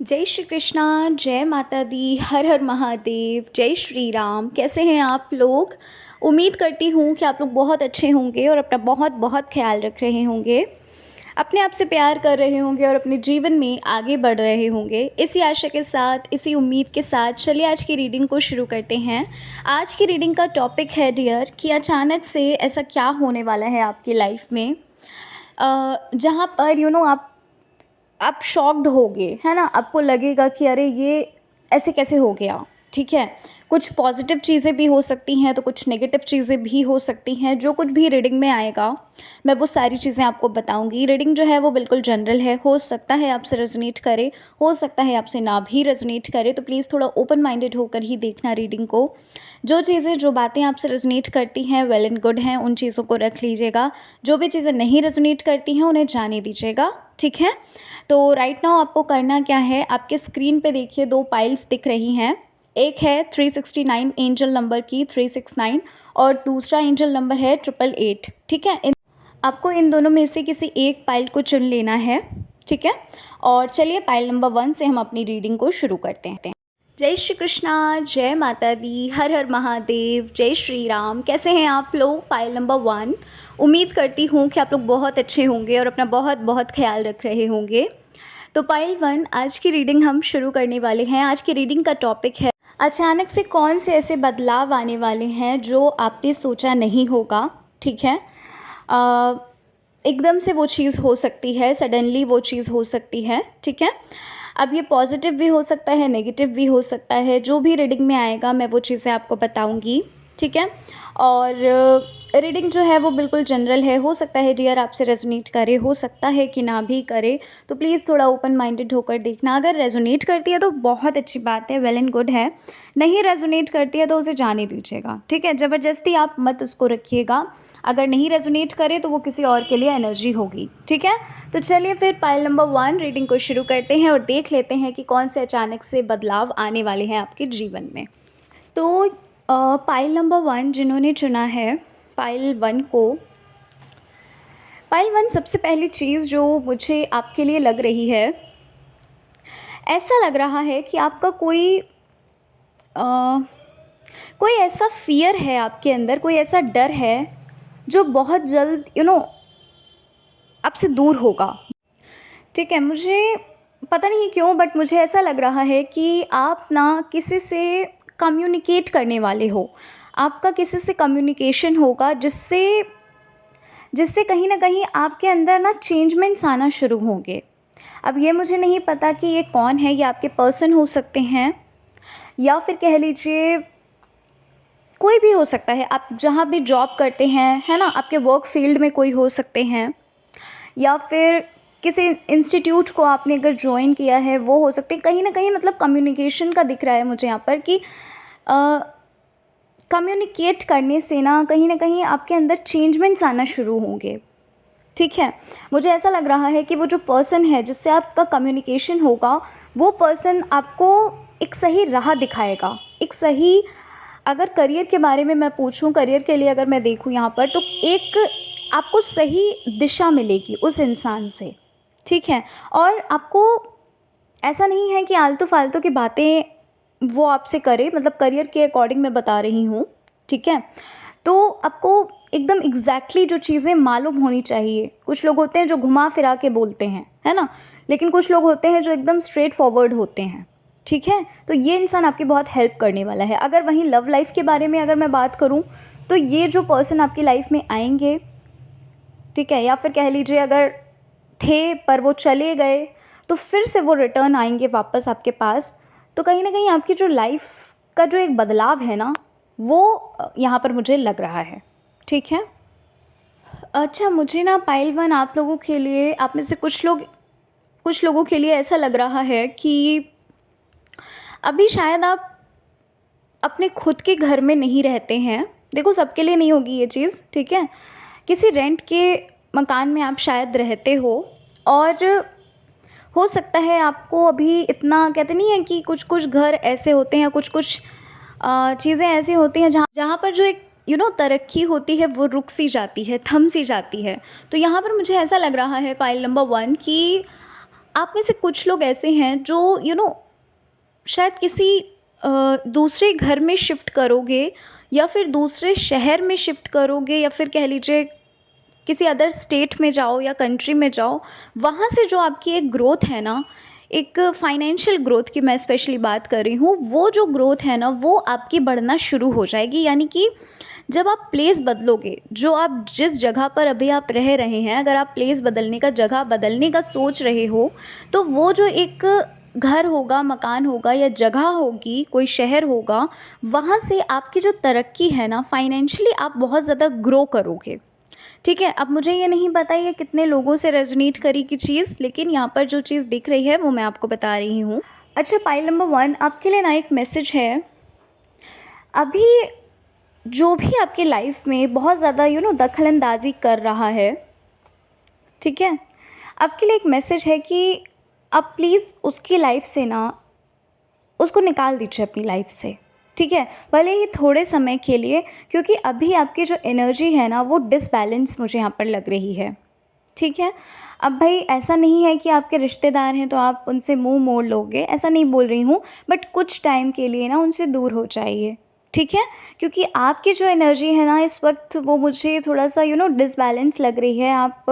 जय श्री कृष्णा, जय माता दी, हर हर महादेव, जय श्री राम। कैसे हैं आप लोग? उम्मीद करती हूँ कि आप लोग बहुत अच्छे होंगे और अपना बहुत बहुत ख्याल रख रहे होंगे, अपने आप से प्यार कर रहे होंगे और अपने जीवन में आगे बढ़ रहे होंगे। इसी आशा के साथ, इसी उम्मीद के साथ चलिए आज की रीडिंग को शुरू करते हैं। आज की रीडिंग का टॉपिक है डियर कि अचानक से ऐसा क्या होने वाला है आपकी लाइफ में जहाँ पर आप शॉक्ड होगे, है ना? आपको लगेगा कि अरे ये ऐसे कैसे हो गया, ठीक है? कुछ पॉजिटिव चीज़ें भी हो सकती हैं तो कुछ नेगेटिव चीज़ें भी हो सकती हैं। जो कुछ भी रीडिंग में आएगा मैं वो सारी चीज़ें आपको बताऊंगी। रीडिंग जो है वो बिल्कुल जनरल है, हो सकता है आपसे रेजोनेट करे, हो सकता है आपसे ना भी रेजोनेट करे, तो प्लीज़ थोड़ा ओपन माइंडेड होकर ही देखना रीडिंग को। जो चीज़ें, जो बातें आपसे रेजोनेट करती हैं वेल एंड गुड हैं, उन चीज़ों को रख लीजिएगा। जो भी चीज़ें नहीं रेजोनेट करती हैं उन्हें जाने दीजिएगा, ठीक है? तो राइट नाउ आपको करना क्या है, आपके स्क्रीन पे देखिए दो पाइल्स दिख रही हैं। एक है 369 एंजल नंबर की 369 और दूसरा एंजल नंबर है 888, ठीक है? आपको इन दोनों में से किसी एक पाइल को चुन लेना है, ठीक है? और चलिए पाइल नंबर 1 से हम अपनी रीडिंग को शुरू करते हैं। जय श्री कृष्णा, जय माता दी, हर हर महादेव, जय श्री राम। कैसे हैं आप लोग? Pile number 1। उम्मीद करती हूँ कि आप लोग बहुत अच्छे होंगे और अपना बहुत बहुत ख्याल रख रहे होंगे। तो पाइल 1, आज की रीडिंग हम शुरू करने वाले हैं। आज की रीडिंग का टॉपिक है अचानक से कौन से ऐसे बदलाव आने वाले हैं जो आपने सोचा नहीं होगा, ठीक है? अ, एकदम से वो चीज़ हो सकती है, सडनली वो चीज़ हो सकती है, ठीक है? अब ये पॉजिटिव भी हो सकता है, नेगेटिव भी हो सकता है। जो भी रीडिंग में आएगा मैं वो चीज़ें आपको बताऊंगी, ठीक है? और रीडिंग जो है वो बिल्कुल जनरल है। हो सकता है डियर आपसे रेजोनेट करे, हो सकता है कि ना भी करे, तो प्लीज़ थोड़ा ओपन माइंडेड होकर देखना। अगर रेजोनेट करती है तो बहुत अच्छी बात है, वेल एंड गुड है। नहीं रेजोनेट करती है तो उसे जाने दीजिएगा, ठीक है? ज़बरदस्ती आप मत उसको रखिएगा। अगर नहीं रेजोनेट करे तो वो किसी और के लिए एनर्जी होगी, ठीक है? तो चलिए फिर पाइल नंबर 1 रीडिंग को शुरू करते हैं और देख लेते हैं कि कौन से अचानक से बदलाव आने वाले हैं आपके जीवन में। तो पाइल नंबर 1 जिन्होंने चुना है पाइल 1 को, पाइल 1 सबसे पहली चीज़ जो मुझे आपके लिए लग रही है, ऐसा लग रहा है कि आपका अ, कोई ऐसा फियर है आपके अंदर, कोई ऐसा डर है जो बहुत जल्द आपसे दूर होगा, ठीक है? मुझे पता नहीं क्यों बट मुझे ऐसा लग रहा है कि आप ना किसी से कम्युनिकेट करने वाले हो। आपका किसी से कम्युनिकेशन होगा जिससे जिससे कहीं ना कहीं आपके अंदर ना चेंजमेंट्स आना शुरू होंगे। अब ये मुझे नहीं पता कि ये कौन है, ये आपके पर्सन हो सकते हैं या फिर कह लीजिए कोई भी हो सकता है। आप जहाँ भी जॉब करते हैं, है ना, आपके वर्क फील्ड में कोई हो सकते हैं, या फिर किसी इंस्टीट्यूट को आपने अगर ज्वाइन किया है वो हो सकते हैं। कहीं ना कहीं मतलब कम्युनिकेशन का दिख रहा है मुझे यहाँ पर कि कम्युनिकेट करने से ना कहीं आपके अंदर चेंजमेंट्स आना शुरू होंगे, ठीक है? मुझे ऐसा लग रहा है कि वो जो पर्सन है जिससे आपका कम्युनिकेशन होगा, वो पर्सन आपको एक सही राह दिखाएगा, एक सही, अगर करियर के बारे में मैं पूछूं, करियर के लिए अगर मैं देखूं यहाँ पर, तो एक आपको सही दिशा मिलेगी उस इंसान से, ठीक है? और आपको ऐसा नहीं है कि आलतू फालतू की बातें वो आपसे करे, मतलब करियर के अकॉर्डिंग मैं बता रही हूँ, ठीक है? तो आपको एकदम एग्जैक्टली जो चीज़ें मालूम होनी चाहिए। कुछ लोग होते हैं जो घुमा फिरा के बोलते हैं, है ना? लेकिन कुछ लोग होते हैं जो एकदम स्ट्रेट फॉरवर्ड होते हैं, ठीक है? तो ये इंसान आपकी बहुत हेल्प करने वाला है। अगर वहीं लव लाइफ के बारे में अगर मैं बात करूँ, तो ये जो पर्सन आपकी लाइफ में आएंगे, ठीक है, या फिर कह लीजिए अगर थे पर वो चले गए तो फिर से वो रिटर्न आएंगे वापस आपके पास। तो कहीं ना कहीं आपकी जो लाइफ का जो एक बदलाव है ना, वो यहाँ पर मुझे लग रहा है, ठीक है? अच्छा, मुझे ना पाइल 1 आप लोगों के लिए, आप में से कुछ लोगों के लिए ऐसा लग रहा है कि अभी शायद आप अपने खुद के घर में नहीं रहते हैं। देखो, सबके लिए नहीं होगी ये चीज़, ठीक है? किसी रेंट के मकान में आप शायद रहते हो और हो सकता है आपको अभी इतना, कहते नहीं है कि कुछ कुछ घर ऐसे होते हैं, कुछ कुछ चीज़ें ऐसी होती हैं जहाँ जहाँ पर जो एक तरक्की होती है वो रुक सी जाती है, थम सी जाती है। तो यहाँ पर मुझे ऐसा लग रहा है पाइल नंबर 1 कि आप में से कुछ लोग ऐसे हैं जो शायद किसी दूसरे घर में शिफ्ट करोगे या फिर दूसरे शहर में शिफ्ट करोगे या फिर कह लीजिए किसी अदर स्टेट में जाओ या कंट्री में जाओ, वहाँ से जो आपकी एक ग्रोथ है ना, एक फाइनेंशियल ग्रोथ की मैं स्पेशली बात कर रही हूँ, वो जो ग्रोथ है ना वो आपकी बढ़ना शुरू हो जाएगी। यानी कि जब आप प्लेस बदलोगे, जो आप जिस जगह पर अभी आप रह रहे हैं, अगर आप प्लेस बदलने का, जगह बदलने का सोच रहे हो, तो वो जो एक घर होगा, मकान होगा या जगह होगी, कोई शहर होगा, वहाँ से आपकी जो तरक्की है ना, फाइनेंशियली आप बहुत ज़्यादा ग्रो करोगे। ठीक है, अब मुझे ये नहीं पता ये कितने लोगों से रेजोनेट करी कि चीज़, लेकिन यहाँ पर जो चीज़ दिख रही है वो मैं आपको बता रही हूँ। अच्छा, पाइल नंबर 1 आपके लिए ना एक मैसेज है। अभी जो भी आपकी लाइफ में बहुत ज़्यादा दखल अंदाज़ी कर रहा है, ठीक है, आपके लिए एक मैसेज है कि आप प्लीज़ उसकी लाइफ से ना उसको निकाल दीजिए अपनी लाइफ से। ठीक है, भले ही थोड़े समय के लिए, क्योंकि अभी आपकी जो एनर्जी है ना वो डिसबैलेंस मुझे यहाँ पर लग रही है। ठीक है, अब भाई ऐसा नहीं है कि आपके रिश्तेदार हैं तो आप उनसे मुंह मोड़ लोगे, ऐसा नहीं बोल रही हूँ, बट कुछ टाइम के लिए ना उनसे दूर हो जाइए। ठीक है, क्योंकि आपकी जो एनर्जी है ना इस वक्त वो मुझे थोड़ा सा डिसबैलेंस लग रही है। आप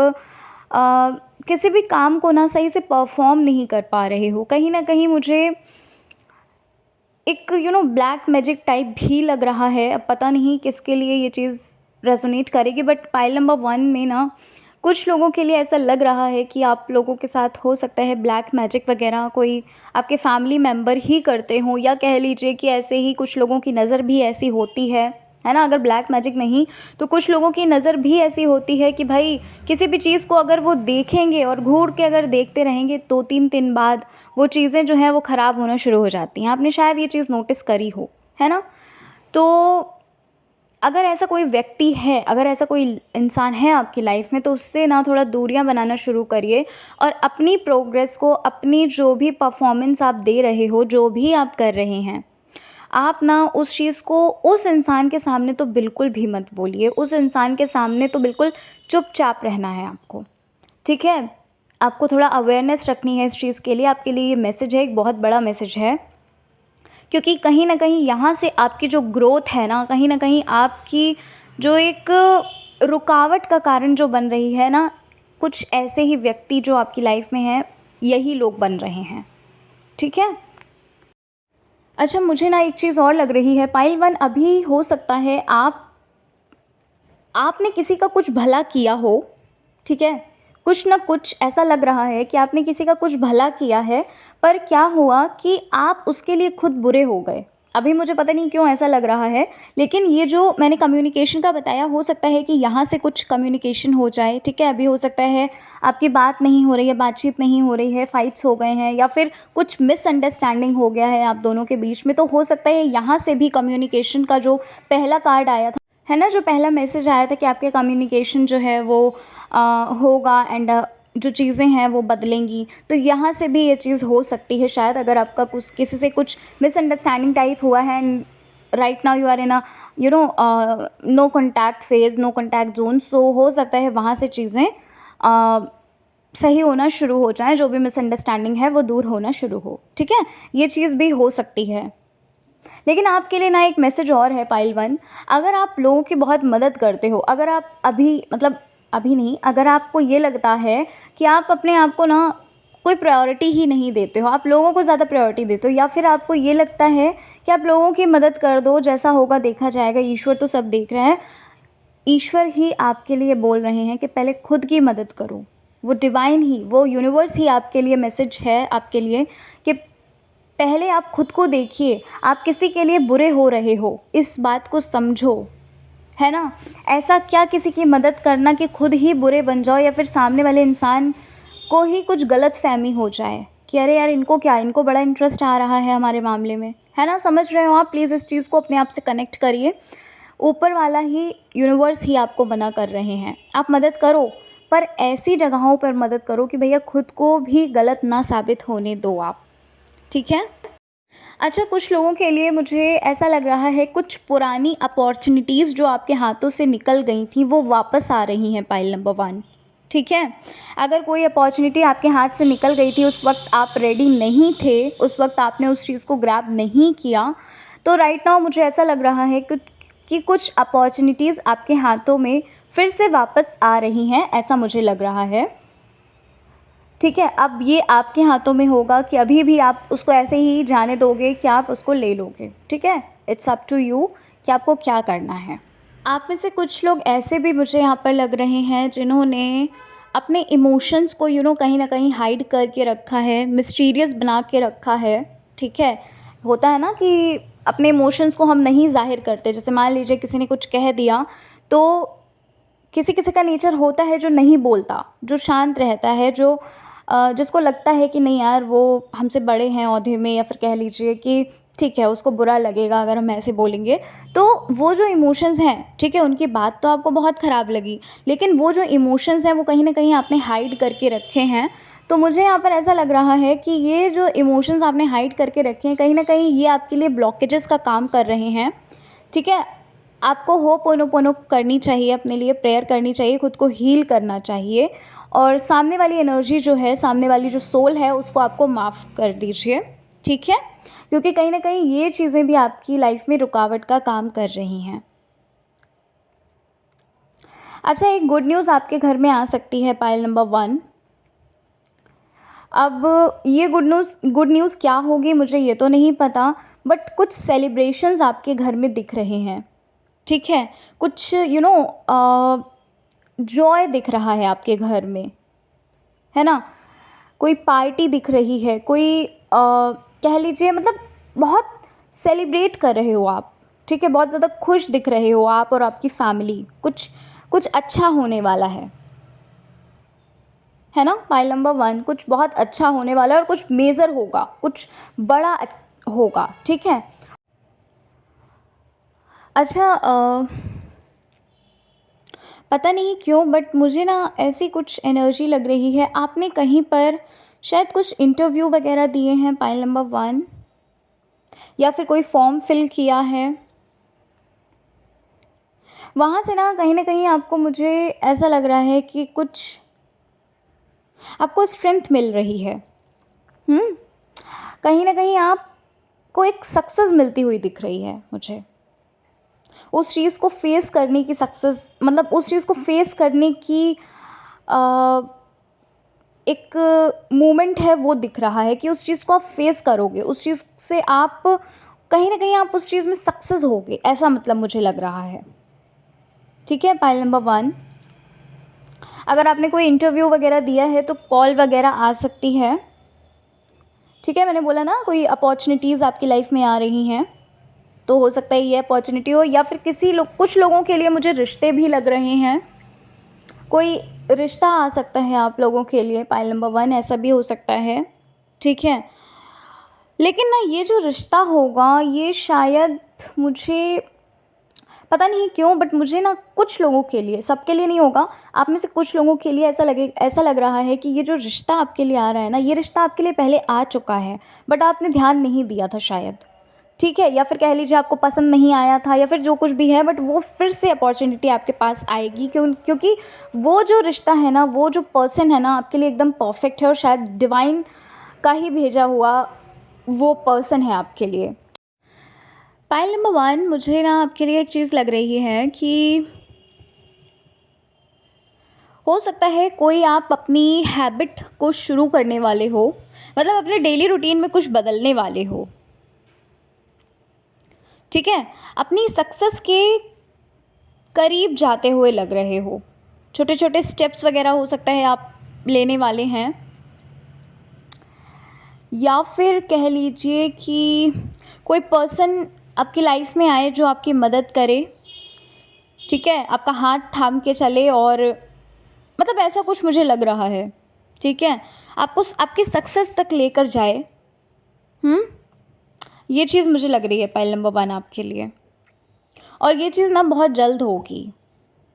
किसी भी काम को ना सही से परफॉर्म नहीं कर पा रहे हो। कहीं ना कहीं मुझे एक ब्लैक मैजिक टाइप भी लग रहा है। अब पता नहीं किसके लिए ये चीज़ रेजोनेट करेगी, बट पाइल नंबर 1 में ना कुछ लोगों के लिए ऐसा लग रहा है कि आप लोगों के साथ हो सकता है ब्लैक मैजिक वगैरह कोई आपके फैमिली मेम्बर ही करते हों, या कह लीजिए कि ऐसे ही कुछ लोगों की नज़र भी ऐसी होती है ना। अगर ब्लैक मैजिक नहीं तो कुछ लोगों की नज़र भी ऐसी होती है कि भाई किसी भी चीज़ को अगर वो देखेंगे और घूर के अगर देखते रहेंगे 2-3 दिन बाद वो चीज़ें जो हैं वो ख़राब होना शुरू हो जाती हैं। आपने शायद ये चीज़ नोटिस करी हो, है ना। तो अगर ऐसा कोई व्यक्ति है, अगर ऐसा कोई इंसान है आपकी लाइफ में, तो उससे ना थोड़ा दूरियां बनाना शुरू करिए और अपनी प्रोग्रेस को, अपनी जो भी परफॉर्मेंस आप दे रहे हो, जो भी आप कर रहे हैं, आप ना उस चीज़ को उस इंसान के सामने तो बिल्कुल भी मत बोलिए। उस इंसान के सामने तो बिल्कुल चुपचाप रहना है आपको। ठीक है, आपको थोड़ा अवेयरनेस रखनी है इस चीज़ के लिए। आपके लिए ये मैसेज है, एक बहुत बड़ा मैसेज है, क्योंकि कहीं ना कहीं यहाँ से आपकी जो ग्रोथ है ना, कहीं ना कहीं आपकी जो एक रुकावट का कारण जो बन रही है ना, कुछ ऐसे ही व्यक्ति जो आपकी लाइफ में हैं, यही लोग बन रहे हैं। ठीक है। अच्छा, मुझे ना एक चीज़ और लग रही है पाइल 1, अभी हो सकता है आपने किसी का कुछ भला किया हो। ठीक है, कुछ ना कुछ ऐसा लग रहा है कि आपने किसी का कुछ भला किया है, पर क्या हुआ कि आप उसके लिए खुद बुरे हो गए। अभी मुझे पता नहीं क्यों ऐसा लग रहा है, लेकिन ये जो मैंने कम्युनिकेशन का बताया, हो सकता है कि यहाँ से कुछ कम्युनिकेशन हो जाए। ठीक है, अभी हो सकता है आपकी बात नहीं हो रही है, बातचीत नहीं हो रही है, फाइट्स हो गए हैं या फिर कुछ मिसअंडरस्टैंडिंग हो गया है आप दोनों के बीच में, तो हो सकता है यहाँ से भी कम्युनिकेशन का जो पहला कार्ड आया था, है ना, जो पहला मैसेज आया था कि आपके कम्युनिकेशन जो है वो होगा एंड जो चीज़ें हैं वो बदलेंगी, तो यहाँ से भी ये चीज़ हो सकती है शायद। अगर आपका कुछ किसी से कुछ मिसअंडरस्टैंडिंग टाइप हुआ है and right now you are in a no contact phase, no contact zone, so हो सकता है वहाँ से चीज़ें सही होना शुरू हो जाए, जो भी मिसअंडरस्टैंडिंग है वो दूर होना शुरू हो। ठीक है, ये चीज़ भी हो सकती है। लेकिन आपके लिए ना एक मैसेज और है पाइल 1, अगर आप लोगों की बहुत मदद करते हो, अगर आप अभी मतलब अभी नहीं, अगर आपको ये लगता है कि आप अपने आप को ना कोई प्रायोरिटी ही नहीं देते हो, आप लोगों को ज़्यादा प्रायोरिटी देते हो, या फिर आपको ये लगता है कि आप लोगों की मदद कर दो, जैसा होगा देखा जाएगा, ईश्वर तो सब देख रहा है, ईश्वर ही आपके लिए बोल रहे हैं कि पहले खुद की मदद करो। वो डिवाइन ही, वो यूनिवर्स ही आपके लिए मैसेज है आपके लिए कि पहले आप खुद को देखिए। आप किसी के लिए बुरे हो रहे हो, इस बात को समझो, है ना। ऐसा क्या किसी की मदद करना कि खुद ही बुरे बन जाओ, या फिर सामने वाले इंसान को ही कुछ गलत फहमी हो जाए कि अरे यार इनको क्या, इनको बड़ा इंटरेस्ट आ रहा है हमारे मामले में, है ना। समझ रहे हो आप। प्लीज़ इस चीज़ को अपने आप से कनेक्ट करिए। ऊपर वाला ही, यूनिवर्स ही आपको बना कर रहे हैं। आप मदद करो, पर ऐसी जगहों पर मदद करो कि भैया खुद को भी गलत ना साबित होने दो आप। ठीक है। अच्छा, कुछ लोगों के लिए मुझे ऐसा लग रहा है कुछ पुरानी अपॉर्चुनिटीज़ जो आपके हाथों से निकल गई थी वो वापस आ रही हैं पाइल नंबर 1। ठीक है। अगर कोई अपॉर्चुनिटी आपके हाथ से निकल गई थी, उस वक्त आप रेडी नहीं थे, उस वक्त आपने उस चीज़ को ग्रैब नहीं किया, तो राइट नाउ मुझे ऐसा लग रहा है कि कुछ अपॉर्चुनिटीज़ आपके हाथों में फिर से वापस आ रही हैं, ऐसा मुझे लग रहा है। ठीक है, अब ये आपके हाथों में होगा कि अभी भी आप उसको ऐसे ही जाने दोगे कि आप उसको ले लोगे। ठीक है, इट्स अप टू यू कि आपको क्या करना है। आप में से कुछ लोग ऐसे भी मुझे यहाँ पर लग रहे हैं जिन्होंने अपने इमोशंस को कहीं ना कहीं हाइड करके रखा है, मिस्टीरियस बना के रखा है। ठीक है, होता है ना कि अपने इमोशंस को हम नहीं ज़ाहिर करते। जैसे मान लीजिए किसी ने कुछ कह दिया, तो किसी किसी का नेचर होता है जो नहीं बोलता, जो शांत रहता है, जो जिसको लगता है कि नहीं यार वो हमसे बड़े हैं ओहदे में, या फिर कह लीजिए कि ठीक है उसको बुरा लगेगा अगर हम ऐसे बोलेंगे। तो वो जो इमोशंस हैं, ठीक है, उनकी बात तो आपको बहुत ख़राब लगी, लेकिन वो जो इमोशंस हैं वो कहीं ना कहीं आपने हाइड करके रखे हैं। तो मुझे यहाँ पर ऐसा लग रहा है कि ये जो इमोशंस आपने हाइड करके रखे हैं, कहीं ना कहीं ये आपके लिए ब्लॉकेजेस का काम कर रहे हैं। ठीक है, आपको होपोनोपोनो करनी चाहिए, अपने लिए प्रेयर करनी चाहिए, खुद को हील करना चाहिए, और सामने वाली एनर्जी जो है, सामने वाली जो सोल है, उसको आपको माफ़ कर दीजिए। ठीक है, क्योंकि कहीं ना कहीं ये चीज़ें भी आपकी लाइफ में रुकावट का काम कर रही हैं। अच्छा, एक गुड न्यूज़ आपके घर में आ सकती है, पाइल नंबर 1। अब ये गुड न्यूज़ क्या होगी मुझे ये तो नहीं पता, बट कुछ सेलिब्रेशंस आपके घर में दिख रहे हैं। ठीक है, कुछ जॉय दिख रहा है आपके घर में, है ना। कोई पार्टी दिख रही है, कोई कह लीजिए मतलब बहुत सेलिब्रेट कर रहे हो आप। ठीक है, बहुत ज़्यादा खुश दिख रहे हो आप और आपकी फैमिली, कुछ कुछ अच्छा होने वाला है ना। पाइल नंबर 1, कुछ बहुत अच्छा होने वाला है और कुछ मेजर होगा, कुछ बड़ा होगा। ठीक है। अच्छा, पता नहीं क्यों बट मुझे ना ऐसी कुछ एनर्जी लग रही है, आपने कहीं पर शायद कुछ इंटरव्यू वगैरह दिए हैं, पाइल नंबर 1, या फिर कोई फॉर्म फिल किया है। वहाँ से ना कहीं आपको, मुझे ऐसा लग रहा है कि कुछ आपको स्ट्रेंथ मिल रही है। कहीं ना कहीं आपको एक सक्सेस मिलती हुई दिख रही है मुझे। उस चीज़ को फेस करने की सक्सेस, मतलब उस चीज़ को फेस करने की एक मोमेंट है, वो दिख रहा है कि उस चीज़ को आप फेस करोगे, उस चीज़ से आप कहीं ना कहीं आप उस चीज़ में सक्सेस होगे, ऐसा मतलब मुझे लग रहा है। ठीक है, पाइल नंबर 1, अगर आपने कोई इंटरव्यू वगैरह दिया है तो कॉल वगैरह आ सकती है। ठीक है, मैंने बोला ना कोई अपॉर्चुनिटीज़ आपकी लाइफ में आ रही हैं, तो हो सकता है ये अपॉर्चुनिटी हो, या फिर कुछ लोगों के लिए मुझे रिश्ते भी लग रहे हैं, कोई रिश्ता आ सकता है आप लोगों के लिए, पाइल नंबर 1, ऐसा भी हो सकता है। ठीक है, लेकिन ना ये जो रिश्ता होगा ये शायद, मुझे पता नहीं क्यों बट मुझे ना कुछ लोगों के लिए, सबके लिए नहीं होगा, आप में से कुछ लोगों के लिए ऐसा लग रहा है कि ये जो रिश्ता आपके लिए आ रहा है ना, ये रिश्ता आपके लिए पहले आ चुका है बट आपने ध्यान नहीं दिया था शायद। ठीक है, या फिर कह लीजिए आपको पसंद नहीं आया था, या फिर जो कुछ भी है, बट वो फिर से अपॉर्चुनिटी आपके पास आएगी, क्योंकि वो जो रिश्ता है ना, वो जो पर्सन है ना, आपके लिए एकदम परफेक्ट है, और शायद डिवाइन का ही भेजा हुआ वो पर्सन है आपके लिए। पाइल नंबर 1, मुझे ना आपके लिए एक चीज़ लग रही है कि हो सकता है कोई आप अपनी हैबिट को शुरू करने वाले हो, मतलब अपने डेली रूटीन में कुछ बदलने वाले हो। ठीक है, अपनी सक्सेस के करीब जाते हुए लग रहे हो, छोटे छोटे स्टेप्स वगैरह हो सकता है आप लेने वाले हैं, या फिर कह लीजिए कि कोई पर्सन आपकी लाइफ में आए जो आपकी मदद करे। ठीक है, आपका हाथ थाम के चले, और मतलब ऐसा कुछ मुझे लग रहा है। ठीक है, आपको आपकी सक्सेस तक लेकर जाए। ये चीज़ मुझे लग रही है पाइल नंबर 1 आपके लिए, और ये चीज़ ना बहुत जल्द होगी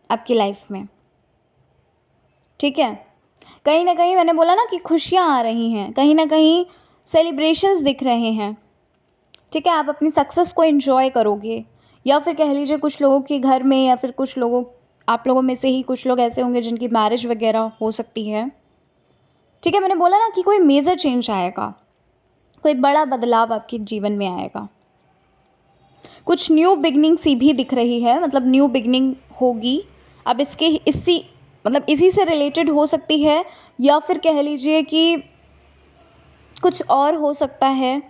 आपकी लाइफ में। ठीक है, कहीं ना कहीं मैंने बोला ना कि खुशियाँ आ रही हैं, कहीं ना कहीं सेलिब्रेशंस दिख रहे हैं। ठीक है, आप अपनी सक्सेस को एंजॉय करोगे, या फिर कह लीजिए कुछ लोगों के घर में, या फिर कुछ लोगों आप लोगों में से ही कुछ लोग ऐसे होंगे जिनकी मैरिज वगैरह हो सकती है। ठीक है, मैंने बोला ना कि कोई मेजर चेंज आएगा, कोई बड़ा बदलाव आपके जीवन में आएगा। कुछ न्यू बिगनिंग सी भी दिख रही है, मतलब न्यू बिगनिंग होगी। अब इसी से रिलेटेड हो सकती है, या फिर कह लीजिए कि कुछ और हो सकता है।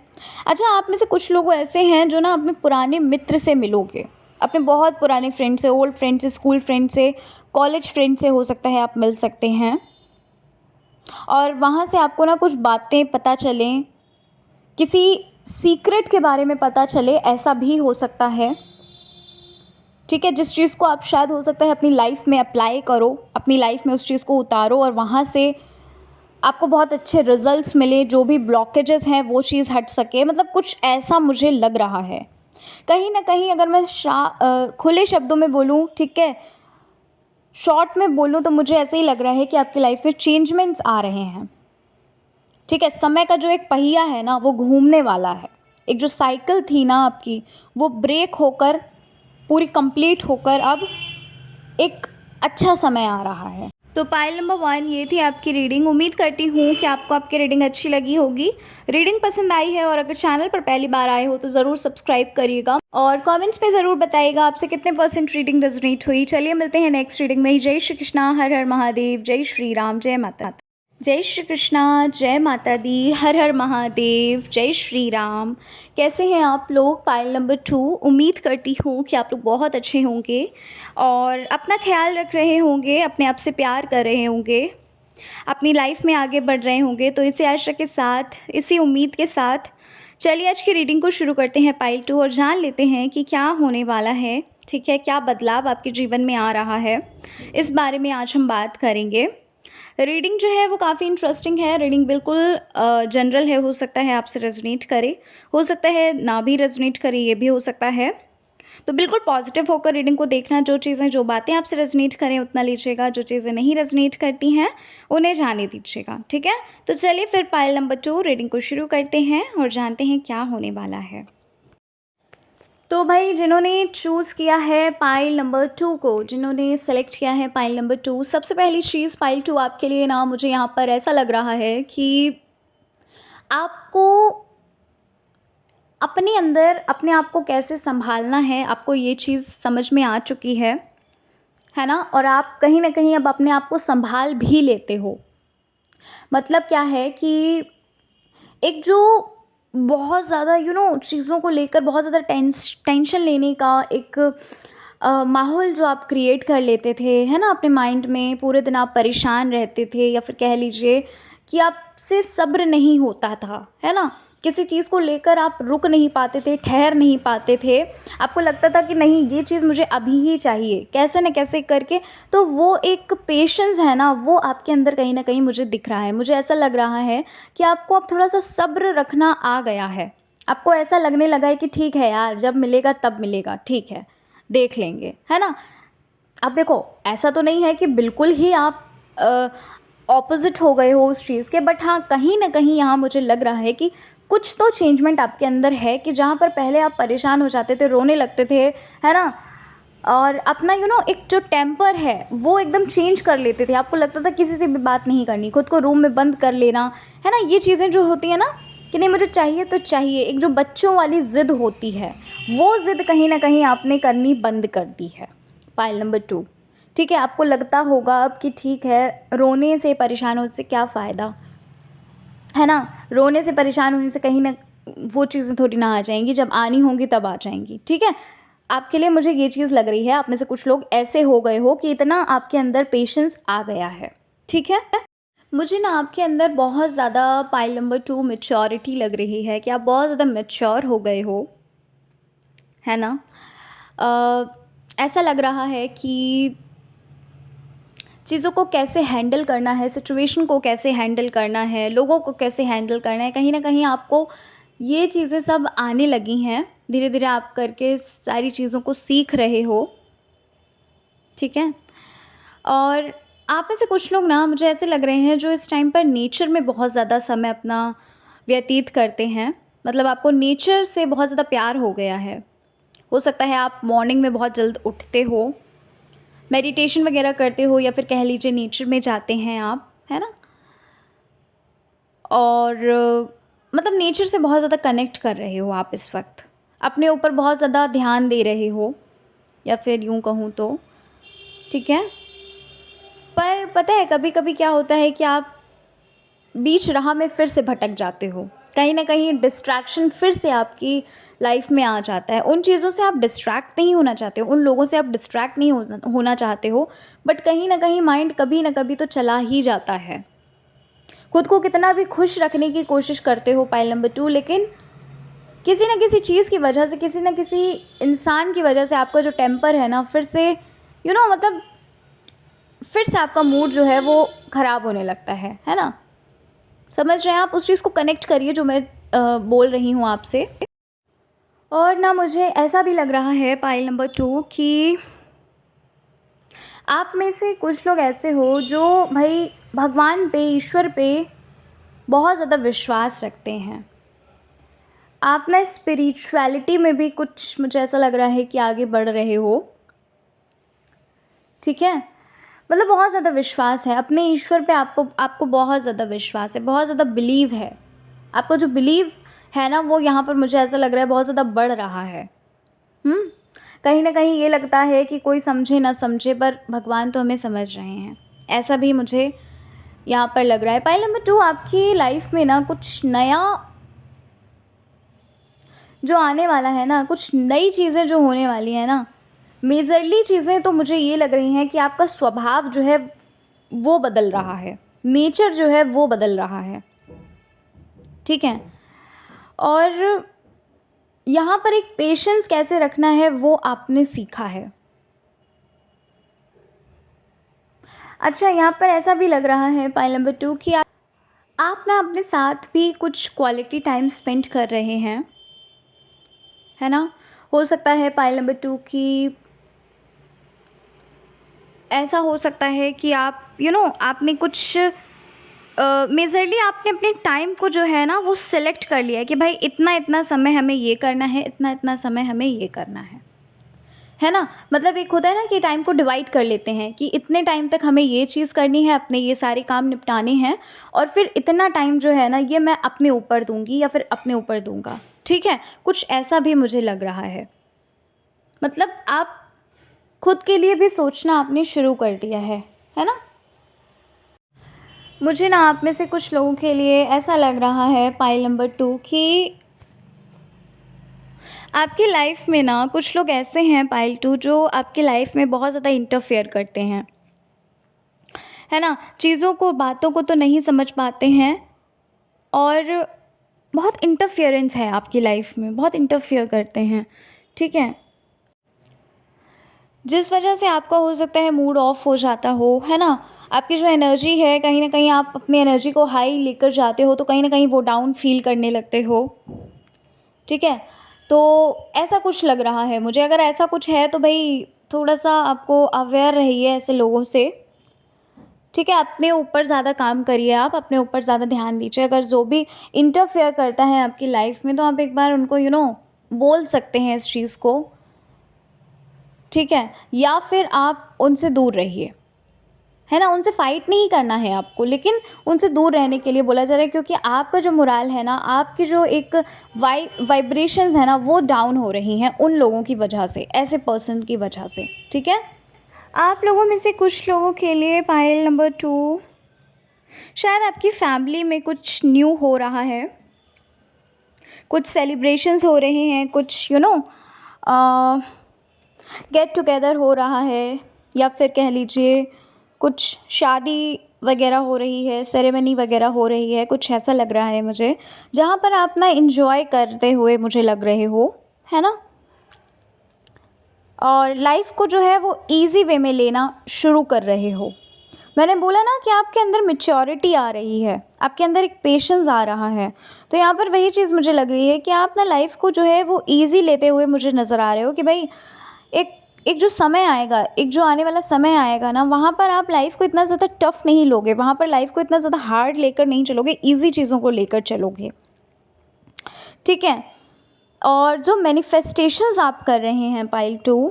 अच्छा, आप में से कुछ लोग ऐसे हैं जो ना अपने पुराने मित्र से मिलोगे, अपने बहुत पुराने फ्रेंड से, ओल्ड फ्रेंड से, स्कूल फ्रेंड से, कॉलेज फ्रेंड से हो सकता है आप मिल सकते हैं। और वहाँ से आपको ना कुछ बातें पता चलें, किसी सीक्रेट के बारे में पता चले, ऐसा भी हो सकता है। ठीक है, जिस चीज़ को आप शायद हो सकता है अपनी लाइफ में अप्लाई करो, अपनी लाइफ में उस चीज़ को उतारो और वहाँ से आपको बहुत अच्छे रिजल्ट्स मिले, जो भी ब्लॉकेजेस हैं वो चीज़ हट सके, मतलब कुछ ऐसा मुझे लग रहा है। कहीं ना कहीं अगर मैं खुले शब्दों में बोलूँ, ठीक है, शॉर्ट में बोलूँ, तो मुझे ऐसे ही लग रहा है कि आपकी लाइफ में चेंजमेंट्स आ रहे हैं। ठीक है, समय का जो एक पहिया है ना वो घूमने वाला है। एक जो साइकिल थी ना आपकी, वो ब्रेक होकर पूरी कंप्लीट होकर अब एक अच्छा समय आ रहा है। तो पाइल नंबर 1 ये थी आपकी रीडिंग। उम्मीद करती हूँ कि आपको आपकी रीडिंग अच्छी लगी होगी। रीडिंग पसंद आई है और अगर चैनल पर पहली बार आए हो तो ज़रूर सब्सक्राइब करिएगा और कमेंट्स में ज़रूर बताइएगा आपसे कितने % रीडिंग रेजोनेट हुई। चलिए मिलते हैं नेक्स्ट रीडिंग में। जय श्री कृष्णा, हर हर महादेव, जय श्री राम, जय माता। जय श्री कृष्णा, जय माता दी, हर हर महादेव, जय श्री राम। कैसे हैं आप लोग? Pile number 2। उम्मीद करती हूँ कि आप लोग बहुत अच्छे होंगे और अपना ख्याल रख रहे होंगे, अपने आप से प्यार कर रहे होंगे, अपनी लाइफ में आगे बढ़ रहे होंगे। तो इसी आशा के साथ, इसी उम्मीद के साथ चलिए आज की रीडिंग को शुरू करते हैं पाइल 2 और जान लेते हैं कि क्या होने वाला है। ठीक है, क्या बदलाव आपके जीवन में आ रहा है, इस बारे में आज हम बात करेंगे। रीडिंग जो है वो काफ़ी इंटरेस्टिंग है। रीडिंग बिल्कुल जनरल है, हो सकता है आपसे रेजोनेट करे, हो सकता है ना भी रेजोनेट करे, ये भी हो सकता है। तो बिल्कुल पॉजिटिव होकर रीडिंग को देखना। जो चीज़ें, जो बातें आपसे रेजोनेट करें उतना लीजिएगा, जो चीज़ें नहीं रेजोनेट करती हैं उन्हें जाने दीजिएगा। ठीक है, तो चलिए फिर पाइल नंबर 2 रीडिंग को शुरू करते हैं और जानते हैं क्या होने वाला है। तो भाई, जिन्होंने चूज़ किया है पाइल नंबर 2 को, जिन्होंने सेलेक्ट किया है पाइल नंबर 2, सबसे पहली चीज़ पाइल 2 आपके लिए ना, मुझे यहाँ पर ऐसा लग रहा है कि आपको अपने अंदर अपने आप को कैसे संभालना है, आपको ये चीज़ समझ में आ चुकी है ना। और आप कहीं ना कहीं अब अपने आप को संभाल भी लेते हो। मतलब क्या है कि एक जो बहुत ज़्यादा चीज़ों को लेकर बहुत ज़्यादा टेंशन लेने का एक माहौल जो आप क्रिएट कर लेते थे, है ना, अपने माइंड में, पूरे दिन आप परेशान रहते थे, या फिर कह लीजिए कि आपसे सब्र नहीं होता था, है ना। किसी चीज़ को लेकर आप रुक नहीं पाते थे, ठहर नहीं पाते थे। आपको लगता था कि नहीं, ये चीज़ मुझे अभी ही चाहिए, कैसे न कैसे करके। तो वो एक पेशेंस है ना, वो आपके अंदर कहीं ना कहीं मुझे दिख रहा है। मुझे ऐसा लग रहा है कि आपको अब थोड़ा सा सब्र रखना आ गया है। आपको ऐसा लगने लगा है कि ठीक है यार, जब मिलेगा तब मिलेगा, ठीक है, देख लेंगे, है ना। अब देखो, ऐसा तो नहीं है कि बिल्कुल ही आप ऑपोजिट हो गए हो उस चीज़ के, बट हाँ, कहीं ना कहीं यहाँ मुझे लग रहा है कि कुछ तो चेंजमेंट आपके अंदर है, कि जहाँ पर पहले आप परेशान हो जाते थे, रोने लगते थे, है ना, और अपना एक जो टेम्पर है वो एकदम चेंज कर लेते थे। आपको लगता था किसी से भी बात नहीं करनी, खुद को रूम में बंद कर लेना, है ना। ये चीज़ें जो होती हैं ना कि नहीं, मुझे चाहिए तो चाहिए, एक जो बच्चों वाली ज़िद होती है, वो ज़िद कहीं ना कहीं आपने करनी बंद कर दी है। Pile number 2। ठीक है, आपको लगता होगा अब कि ठीक है, रोने से, परेशान होने से क्या फ़ायदा, है ना। रोने से, परेशान होने से कहीं ना वो चीज़ें थोड़ी ना आ जाएंगी, जब आनी होंगी तब आ जाएंगी। ठीक है, आपके लिए मुझे ये चीज़ लग रही है, आप में से कुछ लोग ऐसे हो गए हो कि इतना आपके अंदर पेशेंस आ गया है। ठीक है, मुझे ना आपके अंदर बहुत ज़्यादा पाइल नंबर 2 मैच्योरिटी लग रही है, कि आप बहुत ज़्यादा मैच्योर हो गए हो, है ना। ऐसा लग रहा है कि चीज़ों को कैसे हैंडल करना है, सिचुएशन को कैसे हैंडल करना है, लोगों को कैसे हैंडल करना है, कहीं ना कहीं आपको ये चीज़ें सब आने लगी हैं। धीरे धीरे आप करके सारी चीज़ों को सीख रहे हो। ठीक है, और आप में से कुछ लोग ना, मुझे ऐसे लग रहे हैं, जो इस टाइम पर नेचर में बहुत ज़्यादा समय अपना व्यतीत करते हैं। मतलब आपको नेचर से बहुत ज़्यादा प्यार हो गया है। हो सकता है आप मॉर्निंग में बहुत जल्द उठते हो, मेडिटेशन वगैरह करते हो या फिर कह लीजिए नेचर में जाते हैं आप, है ना? और मतलब नेचर से बहुत ज़्यादा कनेक्ट कर रहे हो आप इस वक्त, अपने ऊपर बहुत ज़्यादा ध्यान दे रहे हो, या फिर यूँ कहूँ तो, ठीक है। पर पता है कभी कभी क्या होता है कि आप बीच राह में फिर से भटक जाते हो, कहीं ना कहीं डिस्ट्रैक्शन फिर से आपकी लाइफ में आ जाता है। उन चीज़ों से आप डिस्ट्रैक्ट नहीं होना चाहते हो, उन लोगों से आप डिस्ट्रैक्ट नहीं होना चाहते हो, बट कहीं ना कहीं माइंड कभी ना कभी तो चला ही जाता है। खुद को कितना भी खुश रखने की कोशिश करते हो पाइल नंबर 2, लेकिन किसी न किसी चीज़ की वजह से, किसी न किसी इंसान की वजह से आपका जो टेम्पर है ना फिर से मतलब फिर से आपका मूड जो है वो ख़राब होने लगता है ना? समझ रहे हैं आप? उस चीज़ को कनेक्ट करिए जो मैं बोल रही हूँ आपसे। और ना मुझे ऐसा भी लग रहा है पाइल नंबर 2 कि आप में से कुछ लोग ऐसे हो जो भाई भगवान पे, ईश्वर पे बहुत ज़्यादा विश्वास रखते हैं। आप ना स्पिरिचुअलिटी में भी कुछ, मुझे ऐसा लग रहा है कि आगे बढ़ रहे हो, ठीक है। मतलब बहुत ज़्यादा विश्वास है अपने ईश्वर पे, आपको बहुत ज़्यादा विश्वास है, बहुत ज़्यादा बिलीव है। आपका जो बिलीव है ना वो यहाँ पर मुझे ऐसा लग रहा है बहुत ज़्यादा बढ़ रहा है। कहीं ना कहीं ये लगता है कि कोई समझे ना समझे पर भगवान तो हमें समझ रहे हैं, ऐसा भी मुझे यहाँ पर लग रहा है। पाइल नंबर 2, आपकी लाइफ में ना कुछ नया जो आने वाला है ना, कुछ नई चीज़ें जो होने वाली हैं ना, मेजरली चीज़ें तो मुझे ये लग रही हैं कि आपका स्वभाव जो है वो बदल रहा है, नेचर जो है वो बदल रहा है, ठीक है। और यहाँ पर एक पेशेंस कैसे रखना है वो आपने सीखा है। अच्छा, यहाँ पर ऐसा भी लग रहा है पाइल नंबर 2 कि आप ना अपने साथ भी कुछ क्वालिटी टाइम स्पेंड कर रहे हैं, है ना? हो सकता है पाइल नंबर 2 की ऐसा हो सकता है कि आप आपने कुछ मेजरली आपने अपने टाइम को जो है ना वो सिलेक्ट कर लिया है कि भाई इतना इतना समय हमें ये करना है, इतना इतना समय हमें ये करना है ना? मतलब एक होता है ना कि टाइम को डिवाइड कर लेते हैं कि इतने टाइम तक हमें ये चीज़ करनी है, अपने ये सारे काम निपटाने हैं, और फिर इतना टाइम जो है ना ये मैं अपने ऊपर दूंगी या फिर अपने ऊपर दूंगा, ठीक है। कुछ ऐसा भी मुझे लग रहा है, मतलब आप खुद के लिए भी सोचना आपने शुरू कर दिया है ना? मुझे ना आप में से कुछ लोगों के लिए ऐसा लग रहा है पाइल नंबर 2 कि आपकी लाइफ में ना कुछ लोग ऐसे हैं पाइल 2 जो आपकी लाइफ में बहुत ज़्यादा इंटरफेयर करते हैं, है ना? चीज़ों को, बातों को तो नहीं समझ पाते हैं, और बहुत इंटरफेरेंस है आपकी लाइफ में, बहुत इंटरफेयर करते हैं, ठीक है। जिस वजह से आपका हो सकता है मूड ऑफ हो जाता हो, है ना? आपकी जो एनर्जी है, कहीं ना कहीं आप अपनी एनर्जी को हाई लेकर जाते हो तो कहीं ना कहीं वो डाउन फील करने लगते हो, ठीक है। तो ऐसा कुछ लग रहा है मुझे, अगर ऐसा कुछ है तो भाई थोड़ा सा आपको अवेयर रहिए ऐसे लोगों से, ठीक है। अपने ऊपर ज़्यादा काम करिए, आप अपने ऊपर ज़्यादा ध्यान दीजिए। अगर जो भी इंटरफेयर करता है आपकी लाइफ में तो आप एक बार उनको बोल सकते हैं इस चीज़ को, ठीक है। या फिर आप उनसे दूर रहिए, है ना? उनसे फाइट नहीं करना है आपको, लेकिन उनसे दूर रहने के लिए बोला जा रहा है, क्योंकि आपका जो मोराल है ना, आपकी जो एक वाइब्रेशंस है ना वो डाउन हो रही हैं उन लोगों की वजह से, ऐसे पर्सन की वजह से, ठीक है। आप लोगों में से कुछ लोगों के लिए पाइल नंबर 2, शायद आपकी फैमिली में कुछ न्यू हो रहा है, कुछ सेलिब्रेशंस हो रहे हैं, कुछ गेट टुगेदर हो रहा है, या फिर कह लीजिए कुछ शादी वगैरह हो रही है, सेरेमनी वगैरह हो रही है, कुछ ऐसा लग रहा है मुझे, जहाँ पर आप ना इन्जॉय करते हुए मुझे लग रहे हो, है ना? और लाइफ को जो है वो इजी वे में लेना शुरू कर रहे हो। मैंने बोला ना कि आपके अंदर मैच्योरिटी आ रही है, आपके अंदर एक पेशेंस आ रहा है, तो यहाँ पर वही चीज़ मुझे लग रही है कि आप ना लाइफ को जो है वो ईजी लेते हुए मुझे नज़र आ रहे हो कि भाई एक एक जो समय आएगा, एक जो आने वाला समय आएगा ना, वहाँ पर आप लाइफ को इतना ज़्यादा टफ नहीं लोगे, वहाँ पर लाइफ को इतना ज़्यादा हार्ड लेकर नहीं चलोगे, ईजी चीज़ों को लेकर चलोगे, ठीक है। और जो मैनिफेस्टेशंस आप कर रहे हैं पाइल 2,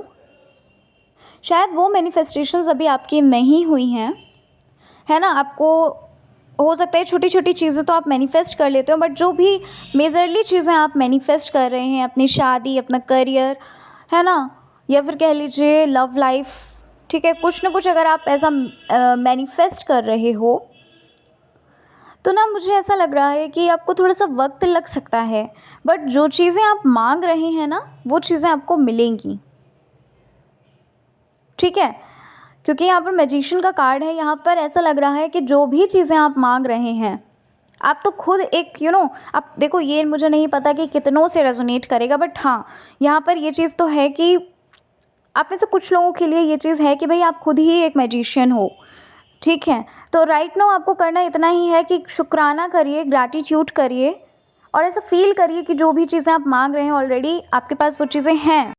शायद वो मैनिफेस्टेशंस अभी आपकी नहीं हुई हैं, है ना। आपको हो सकता है छोटी छोटी चीज़ें तो आप मैनिफेस्ट कर लेते हो, बट जो भी मेजरली चीज़ें आप मैनिफेस्ट कर रहे हैं, अपनी शादी, अपना करियर, है ना, या फिर कह लीजिए लव लाइफ, ठीक है, कुछ ना कुछ अगर आप ऐसा मैनिफेस्ट कर रहे हो तो ना मुझे ऐसा लग रहा है कि आपको थोड़ा सा वक्त लग सकता है, बट जो चीज़ें आप मांग रहे हैं ना वो चीज़ें आपको मिलेंगी, ठीक है। क्योंकि यहाँ पर मैजिशियन का कार्ड है, यहाँ पर ऐसा लग रहा है कि जो भी चीज़ें आप मांग रहे हैं, आप तो खुद एक आप देखो, ये मुझे नहीं पता कि कितनों से रेजोनेट करेगा, बट हाँ, यहाँ पर ये चीज़ तो है कि आप में से कुछ लोगों के लिए ये चीज़ है कि भाई आप खुद ही एक मैजिशियन हो, ठीक है। तो राइट नाउ आपको करना इतना ही है कि शुक्राना करिए, ग्रैटिट्यूड करिए, और ऐसा फील करिए कि जो भी चीज़ें आप मांग रहे हैं ऑलरेडी आपके पास वो चीज़ें हैं,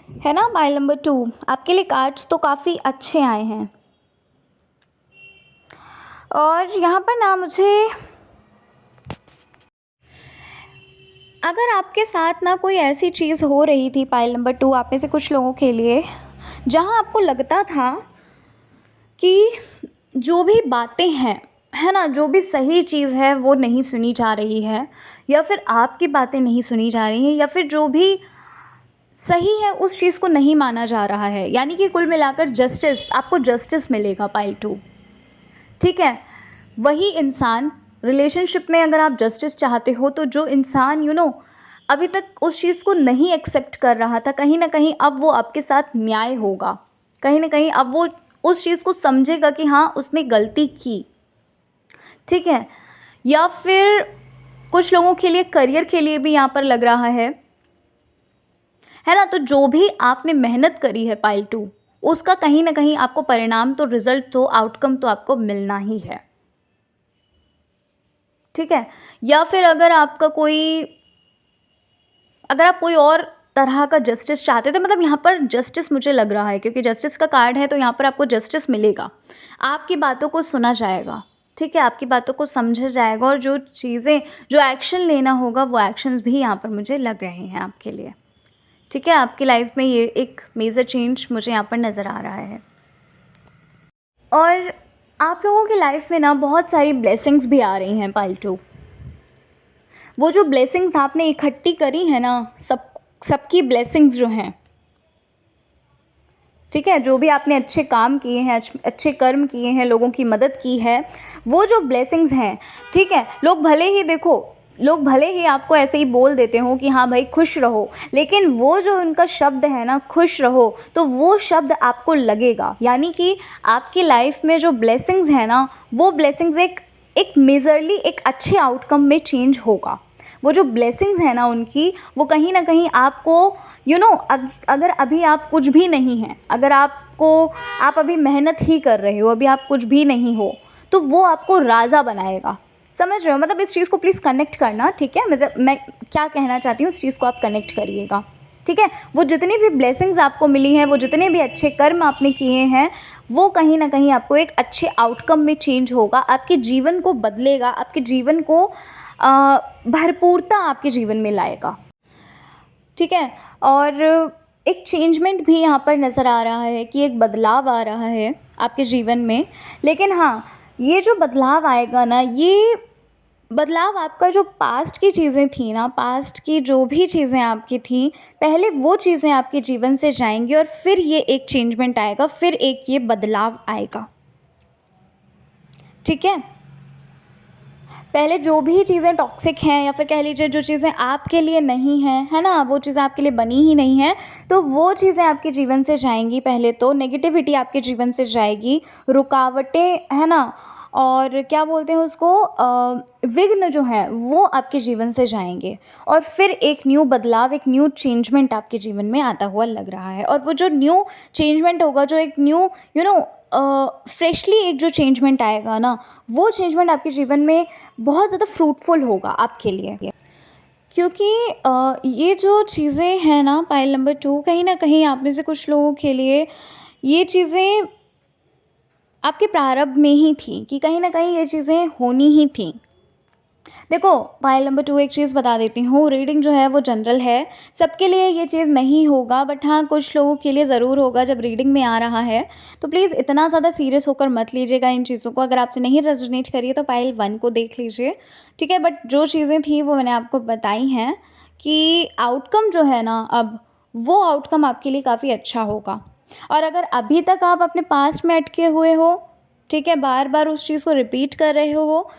है ना। माइल नंबर 2, आपके लिए कार्ड्स तो काफ़ी अच्छे आए हैं, और यहाँ पर ना मुझे, अगर आपके साथ ना कोई ऐसी चीज़ हो रही थी पाइल नंबर 2, आप में से कुछ लोगों के लिए, जहाँ आपको लगता था कि जो भी बातें हैं, है ना, जो भी सही चीज़ है वो नहीं सुनी जा रही है, या फिर आपकी बातें नहीं सुनी जा रही हैं, या फिर जो भी सही है उस चीज़ को नहीं माना जा रहा है, यानी कि कुल मिलाकर जस्टिस, आपको जस्टिस मिलेगा पाइल 2, ठीक है। वही इंसान रिलेशनशिप में, अगर आप जस्टिस चाहते हो, तो जो इंसान अभी तक उस चीज़ को नहीं एक्सेप्ट कर रहा था, कहीं ना कहीं अब वो आपके साथ न्याय होगा, कहीं ना कहीं अब वो उस चीज़ को समझेगा कि हाँ उसने गलती की, ठीक है। या फिर कुछ लोगों के लिए करियर के लिए भी यहाँ पर लग रहा है ना। तो जो भी आपने मेहनत करी है पाइल 2, उसका कहीं ना कहीं आपको परिणाम तो, रिजल्ट तो, आउटकम तो आपको मिलना ही है, ठीक है। या फिर अगर आप कोई और तरह का जस्टिस चाहते थे, मतलब यहाँ पर जस्टिस मुझे लग रहा है, क्योंकि जस्टिस का कार्ड है, तो यहाँ पर आपको जस्टिस मिलेगा, आपकी बातों को सुना जाएगा, ठीक है, आपकी बातों को समझा जाएगा, और जो चीज़ें, जो एक्शन लेना होगा वो एक्शंस भी यहाँ पर मुझे लग रहे हैं आपके लिए, ठीक है। आपकी लाइफ में ये एक मेजर चेंज मुझे यहाँ पर नज़र आ रहा है, और आप लोगों की लाइफ में ना बहुत सारी ब्लेसिंग्स भी आ रही हैं पाइल 2। वो जो ब्लेसिंग्स आपने इकट्ठी करी है ना, सबकी ब्लेसिंग्स जो हैं, ठीक है, जो भी आपने अच्छे काम किए हैं, अच्छे कर्म किए हैं, लोगों की मदद की है, वो जो ब्लेसिंग्स हैं, ठीक है। लोग भले ही आपको ऐसे ही बोल देते हो कि हाँ भाई खुश रहो, लेकिन वो जो उनका शब्द है ना, खुश रहो, तो वो शब्द आपको लगेगा, यानी कि आपकी लाइफ में जो ब्लेसिंग्स हैं ना, वो ब्लेसिंग्स एक मेजरली एक अच्छे आउटकम में चेंज होगा। वो जो ब्लेसिंग्स हैं ना उनकी, वो कहीं ना कहीं आपको अगर अभी आप कुछ भी नहीं हैं, अगर आप अभी मेहनत ही कर रहे हो, अभी आप कुछ भी नहीं हो, तो वो आपको राजा बनाएगा, समझ रहे हो। मतलब इस चीज़ को प्लीज़ कनेक्ट करना, ठीक है, मतलब मैं क्या कहना चाहती हूँ इस चीज़ को आप कनेक्ट करिएगा, ठीक है। वो जितनी भी ब्लेसिंग्स आपको मिली हैं, वो जितने भी अच्छे कर्म आपने किए हैं, वो कहीं ना कहीं आपको एक अच्छे आउटकम में चेंज होगा, आपके जीवन को बदलेगा, आपके जीवन को भरपूरता आपके जीवन में लाएगा, ठीक है। और एक चेंजमेंट भी यहाँ पर नज़र आ रहा है कि एक बदलाव आ रहा है आपके जीवन में, लेकिन हाँ, ये जो बदलाव आएगा ना, ये बदलाव आपका जो पास्ट की चीज़ें थी ना, पास्ट की जो भी चीज़ें आपकी थी, पहले वो चीज़ें आपके जीवन से जाएंगी, और फिर ये एक चेंजमेंट आएगा, फिर एक ये बदलाव आएगा, ठीक है। पहले जो भी चीज़ें टॉक्सिक हैं, या फिर कह लीजिए जो चीज़ें आपके लिए नहीं हैं, है ना, वो चीज़ें आपके लिए बनी ही नहीं हैं, तो वो चीज़ें आपके जीवन से जाएंगी। पहले तो नेगेटिविटी आपके जीवन से जाएगी, रुकावटें, है ना, और क्या बोलते हैं उसको, विघ्न जो है वो आपके जीवन से जाएंगे, और फिर एक न्यू बदलाव, एक न्यू चेंजमेंट आपके जीवन में आता हुआ लग रहा है। और वो जो न्यू चेंजमेंट होगा, जो एक न्यू फ्रेशली एक जो चेंजमेंट आएगा ना, वो चेंजमेंट आपके जीवन में बहुत ज़्यादा फ्रूटफुल होगा आपके लिए, क्योंकि ये जो चीज़ें हैं ना पाइल नंबर 2, कहीं ना कहीं आप में से कुछ लोगों के लिए ये चीज़ें आपके प्रारब्ध में ही थी, कि कहीं ना कहीं ये चीज़ें होनी ही थी, देखो, पाइल नंबर 2 एक चीज़ बता देती हूँ, रीडिंग जो है वो जनरल है, सबके लिए ये चीज़ नहीं होगा, बट हाँ, कुछ लोगों के लिए ज़रूर होगा जब रीडिंग में आ रहा है। तो प्लीज़ इतना ज़्यादा सीरियस होकर मत लीजिएगा इन चीज़ों को, अगर आपसे नहीं रेज़ोनेट करी है तो पाइल 1 को देख लीजिए, ठीक है? बट जो चीज़ें थी वो मैंने आपको बताई हैं कि आउटकम जो है ना अब, वो आउटकम आपके लिए काफ़ी अच्छा होगा। और अगर अभी तक आप अपने पास्ट में अटके हुए हो, ठीक है, बार-बार उस चीज़ को रिपीट कर रहे हो,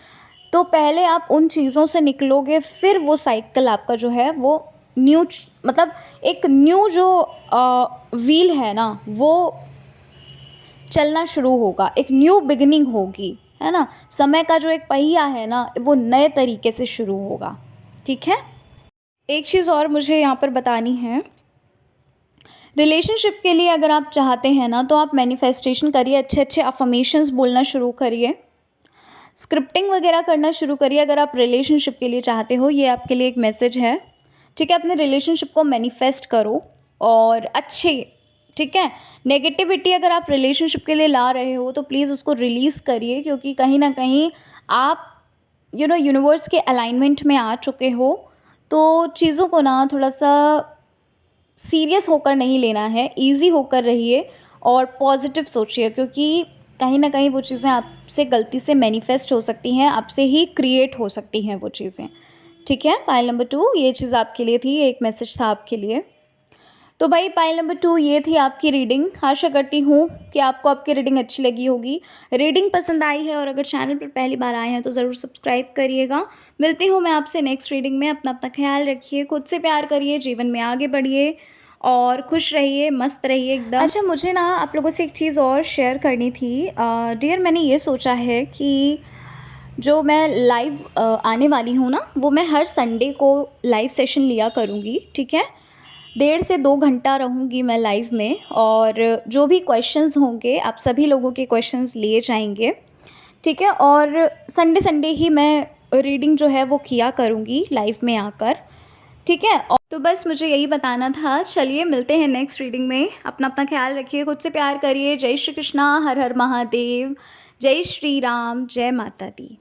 तो पहले आप उन चीज़ों से निकलोगे, फिर वो साइकिल आपका जो है वो मतलब एक न्यू जो व्हील है ना, वो चलना शुरू होगा, एक न्यू बिगिनिंग होगी, है ना? समय का जो एक पहिया है ना, वो नए तरीके से शुरू होगा, ठीक है? एक चीज़ और मुझे यहाँ पर बतानी है, रिलेशनशिप के लिए अगर आप चाहते हैं ना, तो आप मैनिफेस्टेशन करिए, अच्छे-अच्छे अफ़र्मेशंस बोलना शुरू करिए। स्क्रिप्टिंग वगैरह करना शुरू करिए अगर आप रिलेशनशिप के लिए चाहते हो, ये आपके लिए एक मैसेज है, ठीक है? अपने रिलेशनशिप को मैनिफेस्ट करो और अच्छे, ठीक है? नेगेटिविटी अगर आप रिलेशनशिप के लिए ला रहे हो तो प्लीज़ उसको रिलीज़ करिए, क्योंकि कहीं न कहीं आप यूनिवर्स के अलाइनमेंट में आ चुके हो, तो चीज़ों को ना थोड़ा-सा सीरियस होकर नहीं लेना है, ईज़ी होकर रहिए और पॉज़िटिव सोचिए, क्योंकि कहीं न कहीं वो चीज़ें आपसे गलती से मैनिफेस्ट हो सकती हैं, आपसे ही क्रिएट हो सकती हैं वो चीज़ें, ठीक है? पाइल नंबर 2 ये चीज़ आपके लिए थी, एक मैसेज था आपके लिए। तो भाई पाइल नंबर 2 ये थी आपकी रीडिंग। आशा करती हूँ कि आपको आपकी रीडिंग अच्छी लगी होगी। रीडिंग पसंद आई है और अगर चैनल पर पहली बार आए हैं तो ज़रूर सब्सक्राइब करिएगा। मिलती हूँ मैं आपसे नेक्स्ट रीडिंग में। अपना ख़्याल रखिए, खुद से प्यार करिए, जीवन में आगे बढ़िए और खुश रहिए, मस्त रहिए एकदम। अच्छा, मुझे ना आप लोगों से एक चीज़ और शेयर करनी थी। डियर, मैंने ये सोचा है कि जो मैं लाइव आने वाली हूँ ना, वो मैं हर संडे को लाइव सेशन लिया करूँगी, ठीक है? 1.5 से 2 घंटा रहूँगी मैं लाइव में और जो भी क्वेश्चंस होंगे आप सभी लोगों के क्वेश्चंस लिए जाएंगे, ठीक है? और संडे संडे ही मैं रीडिंग जो है वो किया करूँगी लाइव में आकर, ठीक है? और तो बस मुझे यही बताना था। चलिए मिलते हैं नेक्स्ट रीडिंग में। अपना ख्याल रखिए, खुद से प्यार करिए। जय श्री कृष्णा, हर हर महादेव, जय श्री राम, जय माता दी।